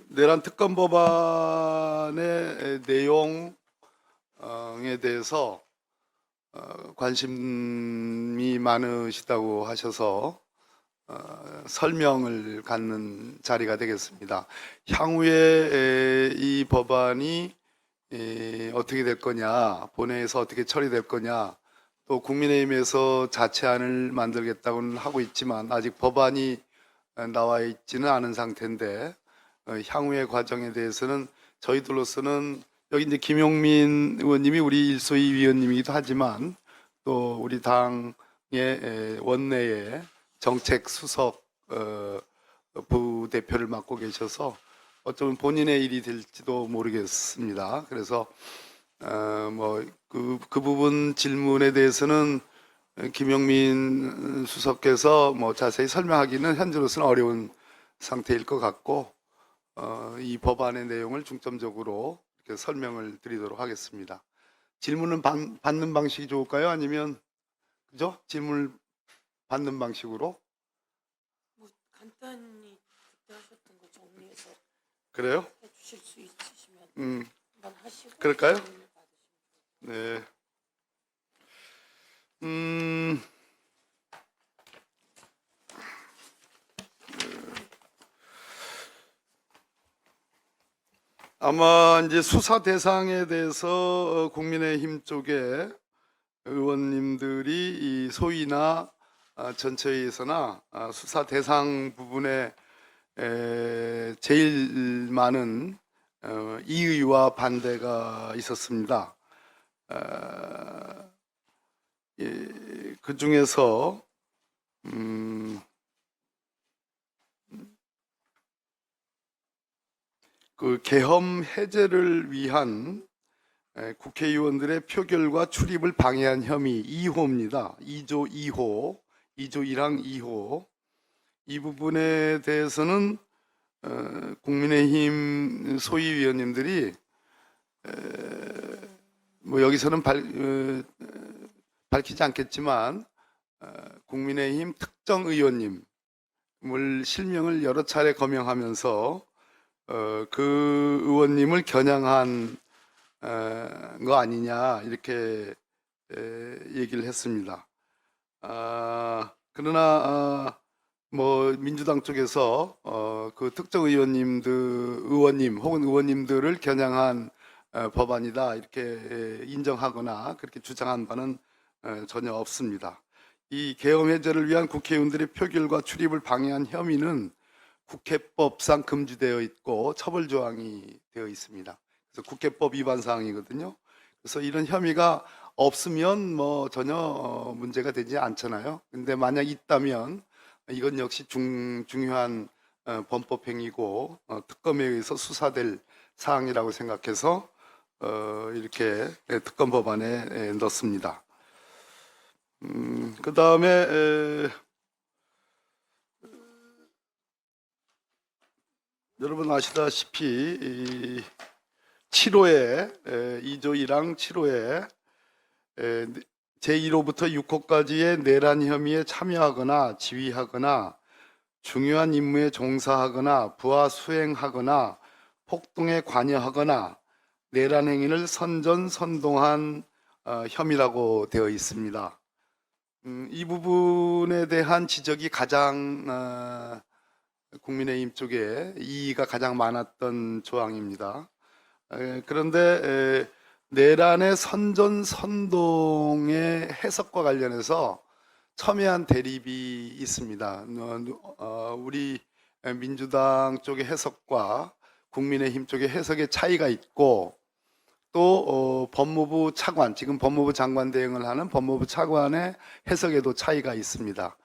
내란 특검 법안의 내용에 대해서 관심이 많으시다고 하셔서 설명을 갖는 자리가 되겠습니다. 향후에 이 법안이 어떻게 될 거냐, 본회의에서 어떻게 처리될 거냐, 또 국민의힘에서 자체안을 만들겠다고는 하고 있지만 아직 법안이 나와 있지는 않은 상태인데 향후의 과정에 대해서는 저희들로서는 여기 이제 김용민 의원님이 우리 일소위 위원님이기도 하지만 또 우리 당의 원내에 정책 수석 부대표를 맡고 계셔서 어쩌면 본인의 일이 될지도 모르겠습니다. 그래서 그 부분 질문에 대해서는 김용민 수석께서 자세히 설명하기는 현재로서는 어려운 상태일 것 같고 이 법안의 내용을 중점적으로 이렇게 설명을 드리도록 하겠습니다. 질문은 받는 방식이 좋을까요? 아니면 그죠? 질문을 받는 방식으로? 간단히 그때 하셨던 거 정리해서 그래요? 해주실 수 있으시면 한번 하시고 그럴까요? 질문을 받으시면. 네. 아마 이제 수사 대상에 대해서 국민의힘 쪽에 의원님들이 이 소위나 전체회의에서나 수사 대상 부분에 제일 많은 이의와 반대가 있었습니다. 그 중에서 그 계엄 해제를 위한 국회의원들의 표결과 출입을 방해한 혐의 2호입니다. 2조 2호, 2조 1항 2호. 이 부분에 대해서는 국민의힘 소위위원님들이 여기서는 밝히지 않겠지만 국민의힘 특정 의원님을 실명을 여러 차례 거명하면서 그 의원님을 겨냥한 거 아니냐 이렇게 얘기를 했습니다. 그러나 민주당 쪽에서 그 특정 의원님 혹은 의원님들을 겨냥한 법안이다 이렇게 인정하거나 그렇게 주장한 바는 전혀 없습니다. 이 계엄 해제를 위한 국회의원들의 표결과 출입을 방해한 혐의는 국회법상 금지되어 있고 처벌 조항이 되어 있습니다. 그래서 국회법 위반 사항이거든요. 그래서 이런 혐의가 없으면 전혀 문제가 되지 않잖아요. 근데 만약 있다면 이건 역시 중요한 범법 행위고 특검에 의해서 수사될 사항이라고 생각해서 이렇게 특검 법안에 넣습니다. 그 다음에 여러분 아시다시피 7호에 2조 1항 7호에 제1호부터 6호까지의 내란 혐의에 참여하거나 지휘하거나 중요한 임무에 종사하거나 부하 수행하거나 폭동에 관여하거나 내란 행위를 선전선동한 혐의라고 되어 있습니다. 이 부분에 대한 지적이 가장 국민의힘 쪽에 이의가 가장 많았던 조항입니다. 그런데 내란의 선전선동의 해석과 관련해서 첨예한 대립이 있습니다. 우리 민주당 쪽의 해석과 국민의힘 쪽의 해석의 차이가 있고 또 법무부 차관, 지금 법무부 장관 대행을 하는 법무부 차관의 해석에도 차이가 있습니다.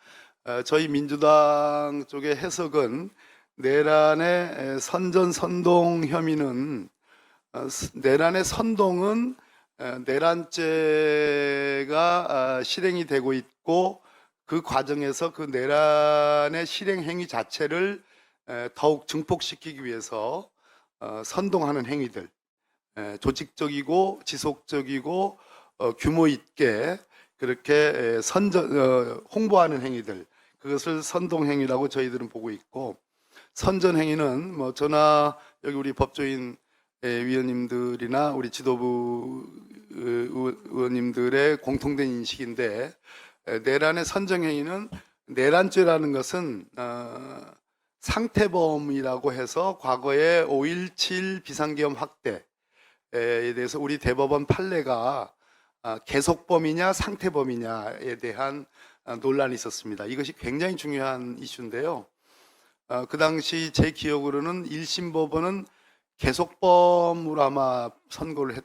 저희 민주당 쪽의 해석은 내란의 선전선동 혐의는 내란의 선동은 내란죄가 실행이 되고 있고 그 과정에서 그 내란의 실행 행위 자체를 더욱 증폭시키기 위해서 선동하는 행위들, 조직적이고 지속적이고 규모 있게 그렇게 홍보하는 행위들, 그것을 선동행위라고 저희들은 보고 있고 선전 행위는 뭐 저나 여기 우리 법조인 위원님들이나 우리 지도부 의원님들의 공통된 인식인데, 내란의 선정 행위는, 내란죄라는 것은 상태범이라고 해서 과거에 5.17 비상계엄 확대에 대해서 우리 대법원 판례가 계속범이냐 상태범이냐에 대한 논란이 있었습니다. 이것이 굉장히 중요한 이슈인데요. 그 당시 제 기억으로는 1심 법원은 계속범으로 아마 선고를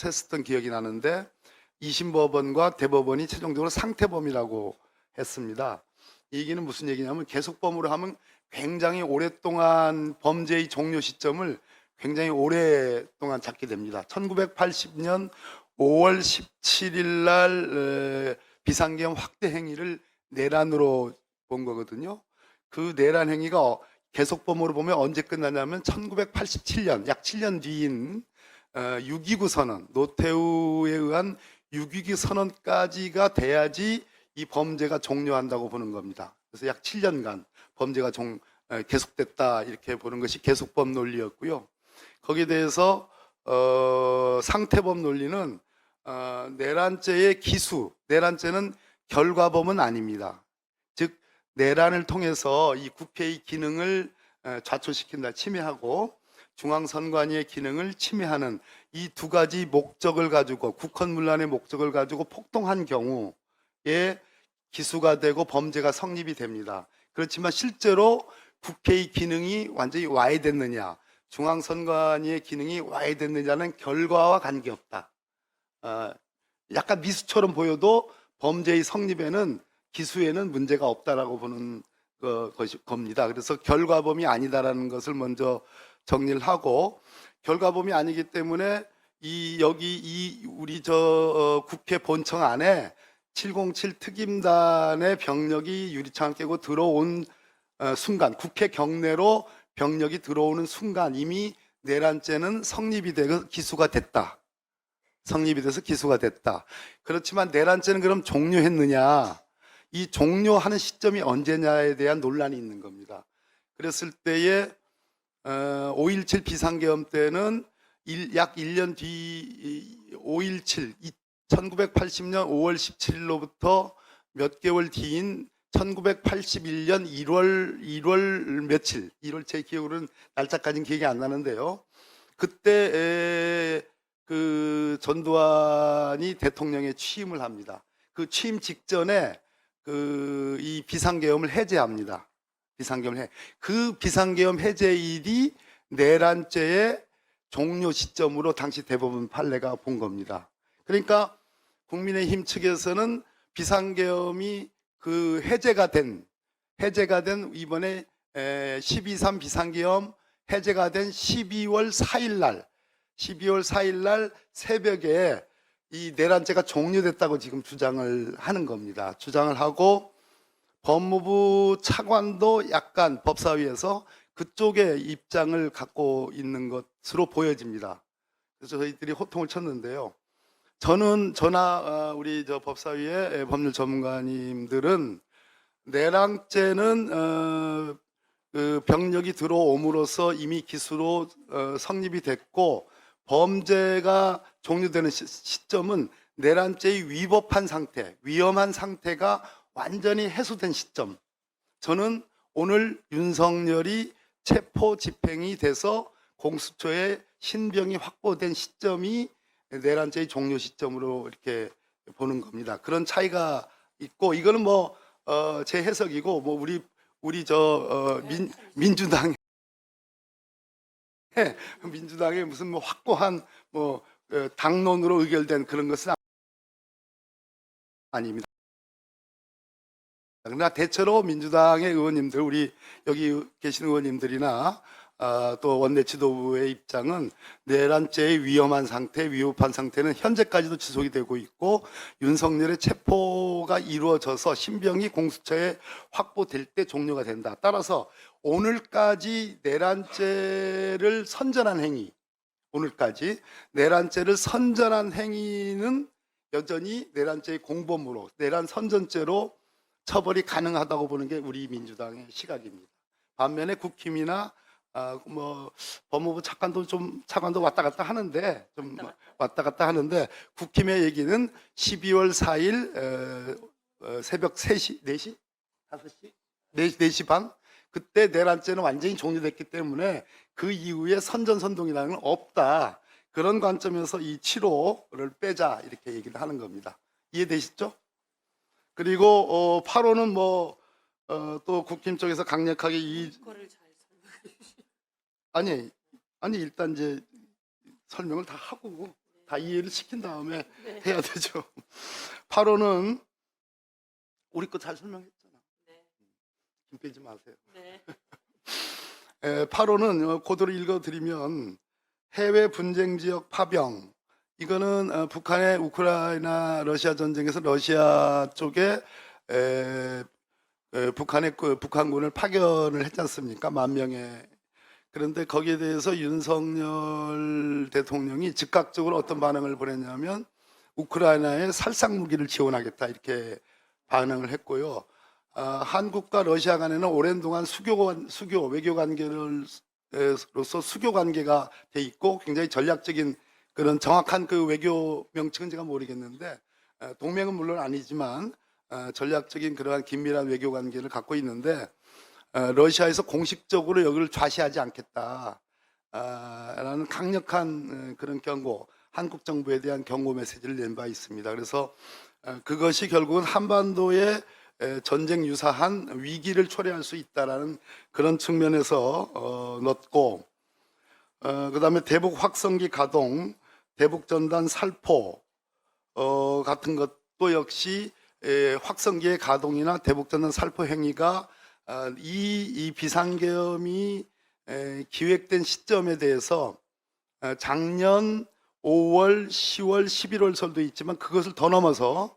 했었던 기억이 나는데, 2심 법원과 대법원이 최종적으로 상태범이라고 했습니다. 이 얘기는 무슨 얘기냐면, 계속범으로 하면 굉장히 오랫동안 범죄의 종료 시점을 굉장히 오랫동안 잡게 됩니다. 1980년 5월 17일 날 비상계엄 확대 행위를 내란으로 본 거거든요. 그 내란 행위가 계속범으로 보면 언제 끝나냐면 1987년, 약 7년 뒤인 6.29 선언, 노태우에 의한 6.29 선언까지가 돼야지 이 범죄가 종료한다고 보는 겁니다. 그래서 약 7년간 범죄가 계속됐다, 이렇게 보는 것이 계속범 논리였고요. 거기에 대해서 상태범 논리는 내란죄의 기수, 내란죄는 결과범은 아닙니다. 즉 내란을 통해서 이 국회의 기능을 좌초시킨다, 침해하고 중앙선관위의 기능을 침해하는 이 두 가지 목적을 가지고, 국헌문란의 목적을 가지고 폭동한 경우에 기수가 되고 범죄가 성립이 됩니다. 그렇지만 실제로 국회의 기능이 완전히 와해됐느냐, 중앙선관위의 기능이 와해됐느냐는 결과와 관계없다. 약간 미수처럼 보여도 범죄의 성립에는, 기수에는 문제가 없다라고 보는 겁니다. 그래서 결과범이 아니다라는 것을 먼저 정리를 하고, 결과범이 아니기 때문에 우리 국회 본청 안에 707 특임단의 병력이 유리창을 깨고 들어온 순간, 국회 경내로 병력이 들어오는 순간 이미 내란죄는 성립이 되고 기수가 됐다. 성립이 돼서 기수가 됐다. 그렇지만 내란죄는 그럼 종료했느냐? 이 종료하는 시점이 언제냐에 대한 논란이 있는 겁니다. 그랬을 때에 5.17 비상계엄 때는 약 1년 뒤 5.17, 1980년 5월 17일로부터 몇 개월 뒤인 1981년 1월 며칠, 1월, 제 기억으로는 날짜까지는 기억이 안 나는데요. 그때 그 전두환이 대통령에 취임을 합니다. 그 취임 직전에 이 비상계엄을 해제합니다. 그 비상계엄 해제일이 내란죄의 종료 시점으로 당시 대법원 판례가 본 겁니다. 그러니까 국민의힘 측에서는 비상계엄이 그 해제가 된 이번에 12.3 비상계엄 해제가 된 12월 4일 날 새벽에 이 내란죄가 종료됐다고 지금 주장을 하는 겁니다. 주장을 하고, 법무부 차관도 약간 법사위에서 그쪽에 입장을 갖고 있는 것으로 보여집니다. 그래서 저희들이 호통을 쳤는데요. 저나 우리 법사위의 법률 전문가님들은 내란죄는 그 병력이 들어옴으로써 이미 기수로 성립이 됐고, 범죄가 종료되는 시점은 내란죄의 위법한 상태, 위험한 상태가 완전히 해소된 시점. 저는 오늘 윤석열이 체포 집행이 돼서 공수처에 신병이 확보된 시점이 내란죄의 종료 시점으로 이렇게 보는 겁니다. 그런 차이가 있고, 이거는 뭐 제 해석이고, 뭐 민주당의 무슨 뭐 확고한 뭐 당론으로 의결된 그런 것은 아닙니다. 그러나 대체로 민주당의 의원님들, 우리 여기 계신 의원님들이나 또 원내 지도부의 입장은 내란죄의 위험한 상태, 위협한 상태는 현재까지도 지속이 되고 있고, 윤석열의 체포가 이루어져서 신병이 공수처에 확보될 때 종료가 된다. 따라서 오늘까지 내란죄를 선전한 행위, 는 여전히 내란죄의 공범으로, 내란 선전죄로 처벌이 가능하다고 보는 게 우리 민주당의 시각입니다. 반면에 국힘이나 뭐 법무부 차관도 왔다 갔다 하는데 좀 왔다 갔다 하는데 국힘의 얘기는 12월 4일 새벽 3시, 4시, 5시, 4시 반 그때 내란죄는 완전히 종료됐기 때문에 그 이후에 선전선동이라는 건 없다. 그런 관점에서 이 7호를 빼자 이렇게 얘기를 하는 겁니다. 이해되시죠? 그리고 8호는 또 국힘 쪽에서 강력하게 그거를 잘 설명해 주시. 아니 일단 이제 설명을 다 하고 다 이해를 시킨 다음에 네. 해야 되죠. 8호는 우리 거 잘 설명했잖아. 네. 힘 빼지 마세요. 네. 8호는 그대로 읽어드리면 해외 분쟁 지역 파병 이거는 북한의 우크라이나 러시아 전쟁에서 러시아 쪽에 북한의 북한군을 파견을 했지 않습니까? 10,000명의. 그런데 거기에 대해서 윤석열 대통령이 즉각적으로 어떤 반응을 보냈냐면 우크라이나에 살상 무기를 지원하겠다 이렇게 반응을 했고요. 한국과 러시아 간에는 오랜 동안 외교 관계로서 수교 관계가 돼 있고 굉장히 전략적인 그런 정확한 그 외교 명칭은 제가 모르겠는데 동맹은 물론 아니지만 전략적인 그러한 긴밀한 외교 관계를 갖고 있는데 러시아에서 공식적으로 여기를 좌시하지 않겠다 라는 강력한 그런 경고, 한국 정부에 대한 경고 메시지를 낸 바 있습니다. 그래서 그것이 결국은 한반도의 전쟁 유사한 위기를 초래할 수 있다라는 그런 측면에서 넣고 그다음에 대북 확성기 가동, 대북 전단 살포 같은 것도 역시 확성기의 가동이나 대북 전단 살포 행위가 이 비상계엄이 기획된 시점에 대해서 작년 5월, 10월, 11월 설도 있지만 그것을 더 넘어서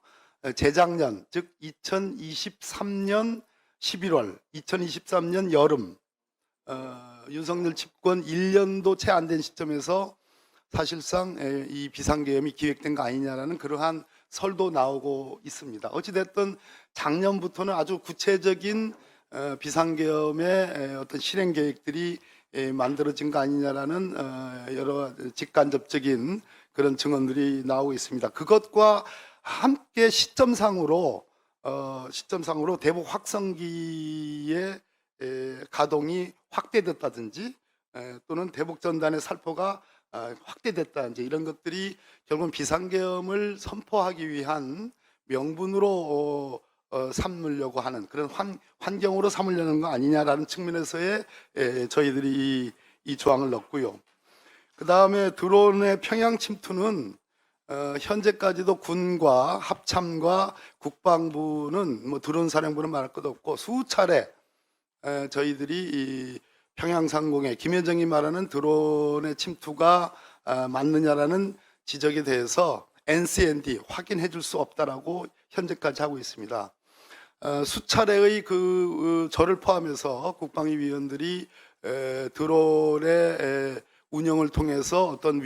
재작년 즉 2023년 11월, 2023년 여름 윤석열 집권 1년도 채 안 된 시점에서 사실상 이 비상계엄이 기획된 거 아니냐라는 그러한 설도 나오고 있습니다. 어찌됐든 작년부터는 아주 구체적인 비상계엄의 어떤 실행 계획들이 만들어진 거 아니냐라는 여러 직간접적인 그런 증언들이 나오고 있습니다. 그것과 함께 시점상으로 대북 확성기의 가동이 확대됐다든지 또는 대북 전단의 살포가 확대됐다든지 이런 것들이 결국은 비상계엄을 선포하기 위한 명분으로 삼으려고 하는 그런 환경으로 삼으려는 거 아니냐라는 측면에서의 저희들이 이 조항을 넣었고요. 그 다음에 드론의 평양 침투는 현재까지도 군과 합참과 국방부는 뭐 드론 사령부는 말할 것도 없고 수차례 저희들이 이 평양 상공에 김여정이 말하는 드론의 침투가 맞느냐라는 지적에 대해서 NCND 확인해 줄 수 없다라고 현재까지 하고 있습니다. 수차례의 저를 포함해서 국방위 위원들이 드론의 운영을 통해서 어떤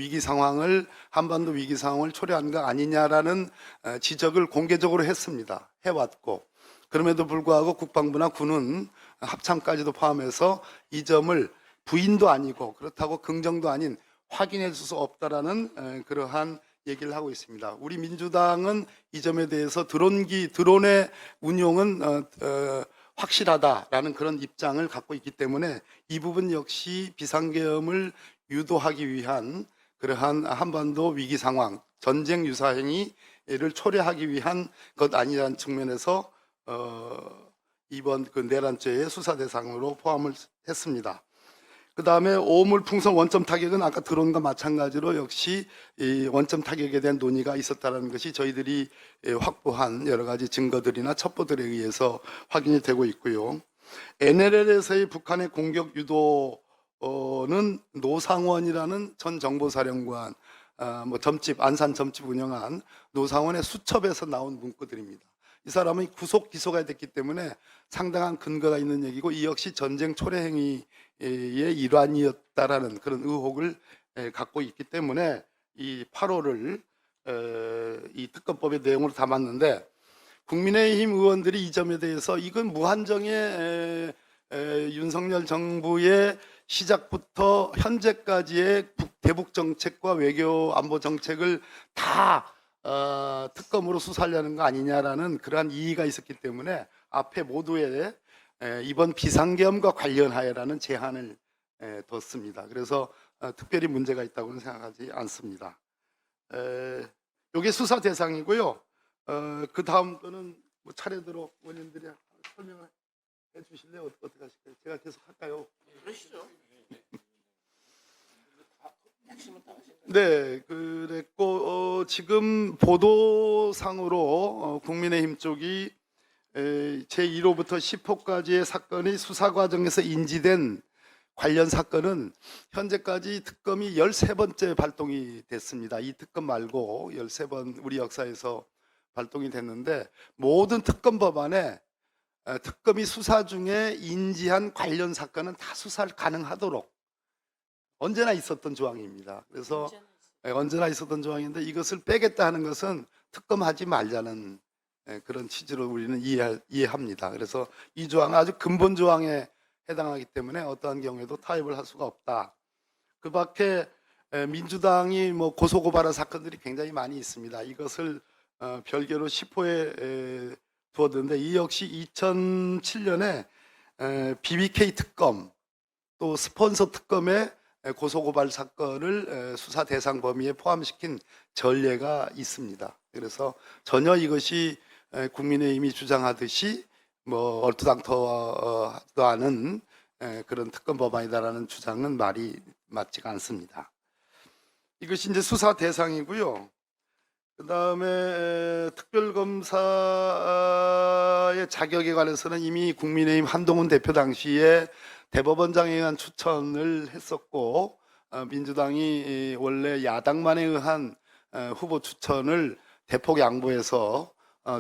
한반도 위기 상황을 초래한 거 아니냐라는 지적을 공개적으로 해왔고 그럼에도 불구하고 국방부나 군은 합참까지도 포함해서 이 점을 부인도 아니고 그렇다고 긍정도 아닌 확인해 줄 수 없다라는 그러한 얘기를 하고 있습니다. 우리 민주당은 이 점에 대해서 드론의 운용은 확실하다라는 그런 입장을 갖고 있기 때문에 이 부분 역시 비상계엄을 유도하기 위한 그러한 한반도 위기 상황, 전쟁 유사 행위를 초래하기 위한 것 아니라는 측면에서 이번 그 내란죄의 수사 대상으로 포함을 했습니다. 그 다음에 오물 풍선 원점 타격은 아까 드론과 마찬가지로 역시 이 원점 타격에 대한 논의가 있었다는 것이 저희들이 확보한 여러 가지 증거들이나 첩보들에 의해서 확인이 되고 있고요. NLL에서의 북한의 공격 유도는 노상원이라는 전 정보사령관, 안산 점집 운영한 노상원의 수첩에서 나온 문구들입니다. 이 사람은 구속 기소가 됐기 때문에 상당한 근거가 있는 얘기고 이 역시 전쟁 초래 행위의 일환이었다라는 그런 의혹을 갖고 있기 때문에 이 8호를 이 특검법의 내용으로 담았는데 국민의힘 의원들이 이 점에 대해서 이건 무한정의 윤석열 정부의 시작부터 현재까지의 대북 정책과 외교 안보 정책을 다 특검으로 수사하려는 거 아니냐라는 그러한 이의가 있었기 때문에 앞에 모두에 이번 비상계엄과 관련하여라는 제한을 뒀습니다. 그래서 특별히 문제가 있다고는 생각하지 않습니다. 이게 수사 대상이고요. 그 다음 거는 뭐 차례대로 원님들이 설명을 해주실래요? 어떻게 하실까요? 제가 계속 할까요? 그러시죠. 네, 그랬고 지금 보도상으로 국민의힘 쪽이 제1호부터 10호까지의 사건이 수사 과정에서 인지된 관련 사건은 현재까지 특검이 13번째 발동이 됐습니다. 이 특검 말고 13번 우리 역사에서 발동이 됐는데 모든 특검 법안에 특검이 수사 중에 인지한 관련 사건은 다 수사 가능하도록 언제나 있었던 조항입니다. 그래서 언제나 있었던 조항인데 이것을 빼겠다 하는 것은 특검하지 말자는 그런 취지로 우리는 이해합니다. 그래서 이 조항은 아주 근본 조항에 해당하기 때문에 어떠한 경우에도 타협을 할 수가 없다. 그 밖에 민주당이 뭐 고소고발한 사건들이 굉장히 많이 있습니다. 이것을 별개로 10호에 두었는데 이 역시 2007년에 BBK 특검 또 스폰서 특검의 고소고발 사건을 수사 대상 범위에 포함시킨 전례가 있습니다. 그래서 전혀 이것이 국민의힘이 주장하듯이 뭐 얼토당토도 않은 그런 특검 법안이다라는 주장은 말이 맞지가 않습니다. 이것이 이제 수사 대상이고요. 그 다음에 특별검사의 자격에 관해서는 이미 국민의힘 한동훈 대표 당시에 대법원장에 의한 추천을 했었고 민주당이 원래 야당만에 의한 후보 추천을 대폭 양보해서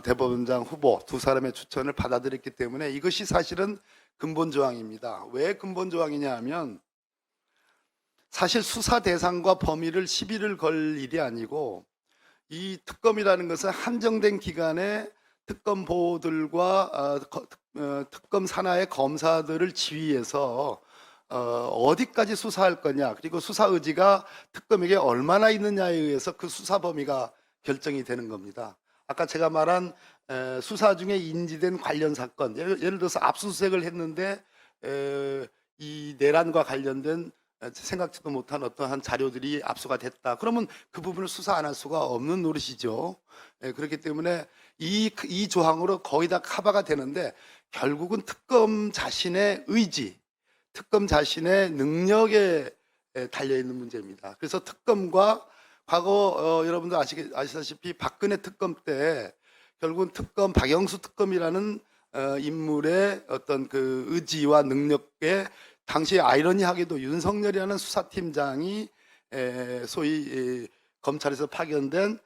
대법원장 후보 두 사람의 추천을 받아들였기 때문에 이것이 사실은 근본 조항입니다. 왜 근본 조항이냐 하면 사실 수사 대상과 범위를 시비를 걸 일이 아니고 이 특검이라는 것은 한정된 기간에 특검 보호들과 특검 산하의 검사들을 지휘해서 어디까지 수사할 거냐 그리고 수사 의지가 특검에게 얼마나 있느냐에 의해서 그 수사 범위가 결정이 되는 겁니다. 아까 제가 말한 수사 중에 인지된 관련 사건 예를 들어서 압수수색을 했는데 이 내란과 관련된 생각지도 못한 어떠한 자료들이 압수가 됐다. 그러면 그 부분을 수사 안 할 수가 없는 노릇이죠. 그렇기 때문에 이 조항으로 거의 다 커버가 되는데 결국은 특검 자신의 의지, 특검 자신의 능력에 달려있는 문제입니다. 그래서 특검과 과거 여러분들 아시다시피 박근혜 특검 때 결국은 특검 박영수 특검이라는 인물의 어떤 그 의지와 능력에 당시 아이러니하게도 윤석열이라는 수사팀장이 소위 검찰에서 파견된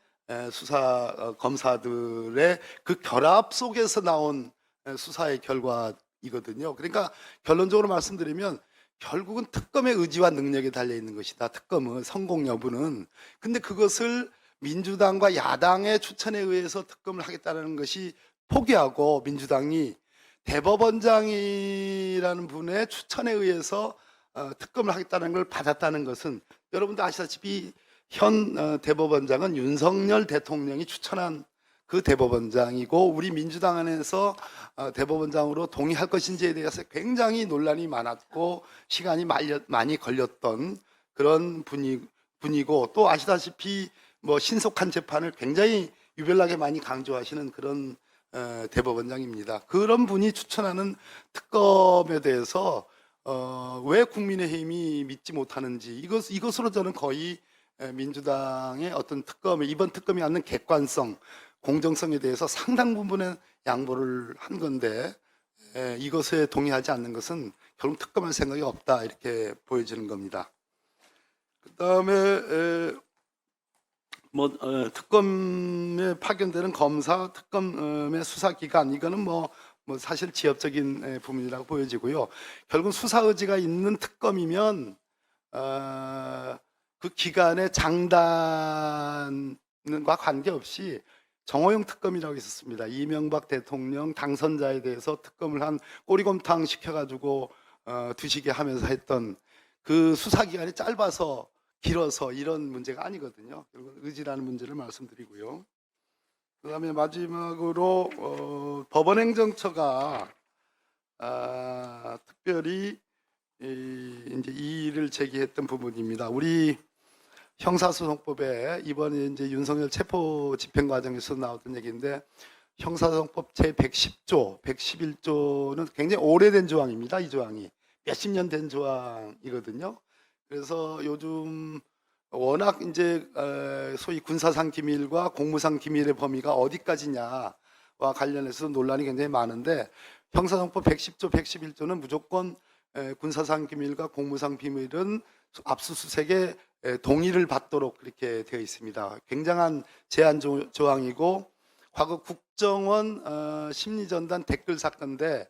수사 검사들의 그 결합 속에서 나온 수사의 결과이거든요. 그러니까 결론적으로 말씀드리면 결국은 특검의 의지와 능력에 달려 있는 것이다. 특검의 성공 여부는. 근데 그것을 민주당과 야당의 추천에 의해서 특검을 하겠다는 것이 포기하고 민주당이 대법원장이라는 분의 추천에 의해서 특검을 하겠다는 걸 받았다는 것은 여러분도 아시다시피 현 대법원장은 윤석열 대통령이 추천한 그 대법원장이고 우리 민주당 안에서 대법원장으로 동의할 것인지에 대해서 굉장히 논란이 많았고 시간이 많이 걸렸던 그런 분이고 또 아시다시피 뭐 신속한 재판을 굉장히 유별나게 많이 강조하시는 그런 대법원장입니다. 그런 분이 추천하는 특검에 대해서 왜 국민의힘이 믿지 못하는지 이것으로 저는 거의 민주당의 어떤 이번 특검이 갖는 객관성, 공정성에 대해서 상당 부분의 양보를 한 건데 이것에 동의하지 않는 것은 결국 특검할 생각이 없다 이렇게 보여지는 겁니다. 그 다음에 특검에 파견되는 검사, 특검의 수사기관 이거는 뭐 사실 지엽적인 부분이라고 보여지고요. 결국 수사 의지가 있는 특검이면 그 기관의 장단과 관계없이 정호영 특검이라고 있었습니다. 이명박 대통령 당선자에 대해서 특검을 한 꼬리곰탕 시켜가지고 두시게 하면서 했던 그 수사 기간이 짧아서 길어서 이런 문제가 아니거든요. 결국 의지라는 문제를 말씀드리고요. 그다음에 마지막으로 법원행정처가 특별히 이제 이의를 제기했던 부분입니다. 우리 형사소송법에 이번에 이제 윤석열 체포 집행 과정에서 나왔던 얘기인데 형사소송법 제 110조, 111조는 굉장히 오래된 조항입니다. 이 조항이 몇십 년 된 조항이거든요. 그래서 요즘 워낙 이제 소위 군사상 기밀과 공무상 기밀의 범위가 어디까지냐와 관련해서 논란이 굉장히 많은데 형사소송법 110조, 111조는 무조건 군사상 기밀과 공무상 비밀은 압수수색에 동의를 받도록 그렇게 되어 있습니다. 굉장한 제한 조항이고 과거 국정원 심리전단 댓글 사건인데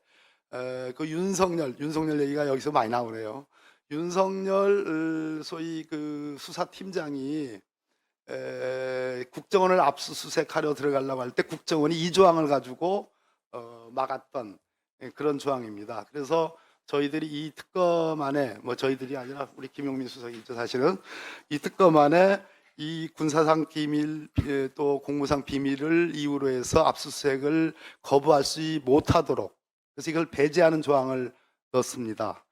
그 윤석열 얘기가 여기서 많이 나오네요. 윤석열 소위 그 수사팀장이 국정원을 압수수색하려 들어가려고 할 때 국정원이 이 조항을 가지고 막았던 그런 조항입니다. 그래서 저희들이 이 특검 안에 저희들이 아니라 우리 김용민 수석이죠. 사실은 이 특검 안에 이 군사상 기밀 또 공무상 비밀을 이유로 해서 압수수색을 거부할 수 못하도록 그래서 이걸 배제하는 조항을 넣습니다.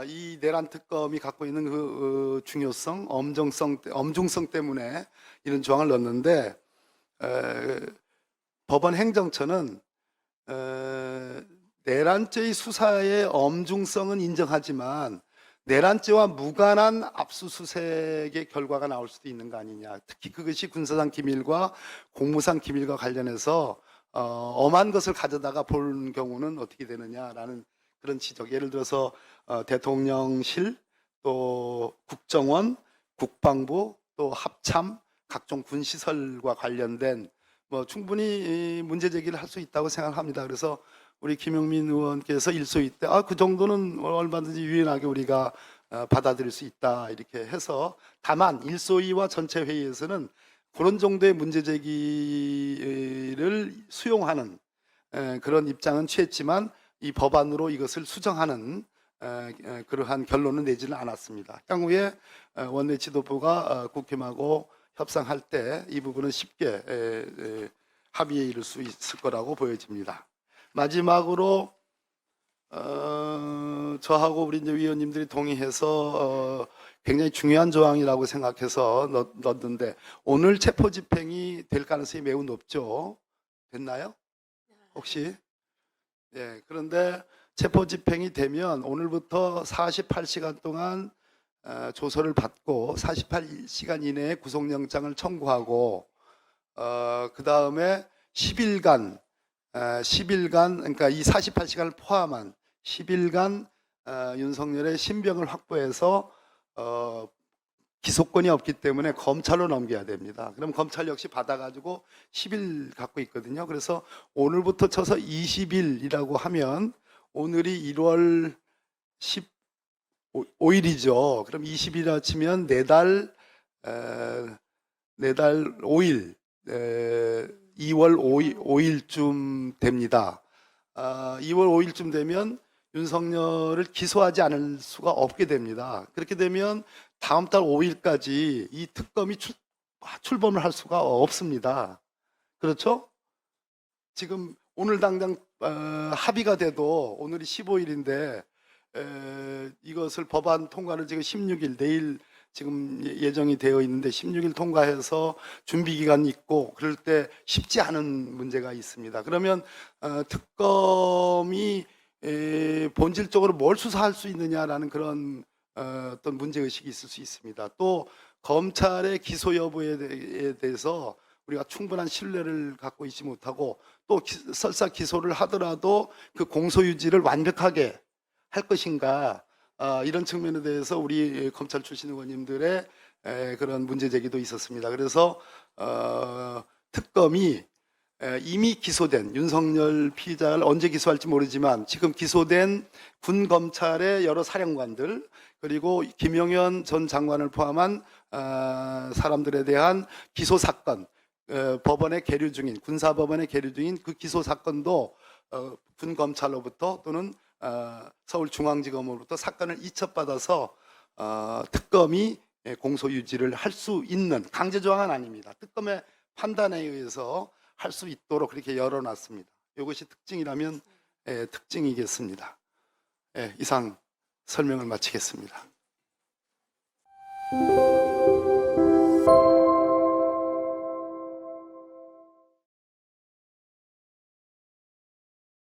이 내란 특검이 갖고 있는 그 중요성, 엄중성 때문에 이런 조항을 넣었는데 법원 행정처는 내란죄의 수사의 엄중성은 인정하지만 내란죄와 무관한 압수수색의 결과가 나올 수도 있는 거 아니냐. 특히 그것이 군사상 기밀과 공무상 기밀과 관련해서 엄한 것을 가져다가 본 경우는 어떻게 되느냐라는 그런 지적. 예를 들어서 대통령실, 또 국정원, 국방부, 또 합참, 각종 군시설과 관련된 충분히 문제 제기를 할 수 있다고 생각합니다. 그래서 우리 김용민 의원께서 일소위 때 그 정도는 얼마든지 유연하게 우리가 받아들일 수 있다 이렇게 해서 다만 일소위와 전체 회의에서는 그런 정도의 문제 제기를 수용하는 그런 입장은 취했지만 이 법안으로 이것을 수정하는 그러한 결론은 내지는 않았습니다. 향후에 원내 지도부가 국힘하고 협상할 때 이 부분은 쉽게 합의에 이를 수 있을 거라고 보여집니다. 마지막으로 저하고 우리 이제 위원님들이 동의해서 굉장히 중요한 조항이라고 생각해서 넣었는데 오늘 체포 집행이 될 가능성이 매우 높죠. 됐나요? 혹시? 예. 그런데 체포 집행이 되면 오늘부터 48시간 동안 조서를 받고 48시간 이내에 구속영장을 청구하고 그 다음에 10일간 그러니까 이 48시간을 포함한 10일간 윤석열의 신병을 확보해서 기소권이 없기 때문에 검찰로 넘겨야 됩니다. 그럼 검찰 역시 받아가지고 10일 갖고 있거든요. 그래서 오늘부터 쳐서 20일이라고 하면 오늘이 1월 15일이죠. 그럼 20일이라 치면 4달 5일 2월 5일쯤 됩니다. 2월 5일쯤 되면 윤석열을 기소하지 않을 수가 없게 됩니다. 그렇게 되면 다음 달 5일까지 이 특검이 출범을 할 수가 없습니다. 그렇죠? 지금 오늘 당장 합의가 돼도 오늘이 15일인데 이것을 법안 통과를 지금 16일 내일 지금 예정이 되어 있는데 16일 통과해서 준비 기간이 있고 그럴 때 쉽지 않은 문제가 있습니다. 그러면 특검이 본질적으로 뭘 수사할 수 있느냐라는 그런 어떤 문제의식이 있을 수 있습니다. 또 검찰의 기소 여부에 대해서 우리가 충분한 신뢰를 갖고 있지 못하고 또 설사 기소를 하더라도 그 공소유지를 완벽하게 할 것인가 이런 측면에 대해서 우리 검찰 출신 의원님들의 그런 문제 제기도 있었습니다. 그래서 특검이 이미 기소된 윤석열 피의자를 언제 기소할지 모르지만 지금 기소된 군 검찰의 여러 사령관들 그리고 김용현 전 장관을 포함한 사람들에 대한 기소 사건 법원에 계류 중인 군사법원에 계류 중인 그 기소 사건도 군 검찰로부터 또는 서울중앙지검으로부터 사건을 이첩받아서 특검이 공소 유지를 할 수 있는 강제 조항은 아닙니다. 특검의 판단에 의해서 할 수 있도록 그렇게 열어놨습니다. 이것이 특징이라면 특징이겠습니다. 이상 설명을 마치겠습니다.